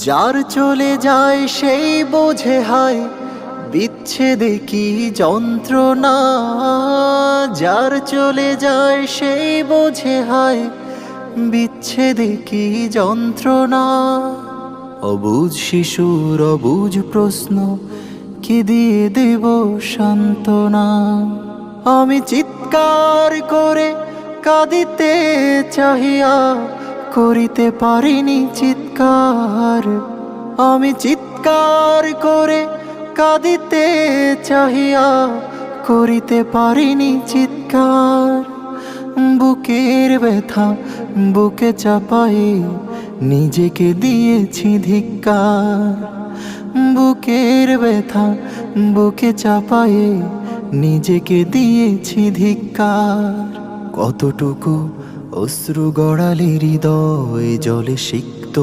যার চলে যায় সেই বোঝে হায় বিচ্ছেদে কি যন্ত্রণা। যার চলে যায় সেই বোঝে হায় বিচ্ছেদে কি যন্ত্রণা। অবুঝ শিশুর অবুঝ প্রশ্ন কি দিয়ে দেব সান্ত্বনা। আমি চিৎকার করে কাঁদিতে চাহিয়া করিতে পারিনি চিৎকার। আমি চিৎকার করে কাঁদিতে চাহিয়া করিতে পারিনি চিৎকার। বুকের ব্যথা বুকে চাপায়ে নিজেকে দিয়েছি ধিক্কার। বুকের ব্যথা বুকে চাপায়ে নিজেকে দিয়েছি ধিক্কার। কতটুকু অশ্রু গড়ালে হৃদয় জলে সিক্ত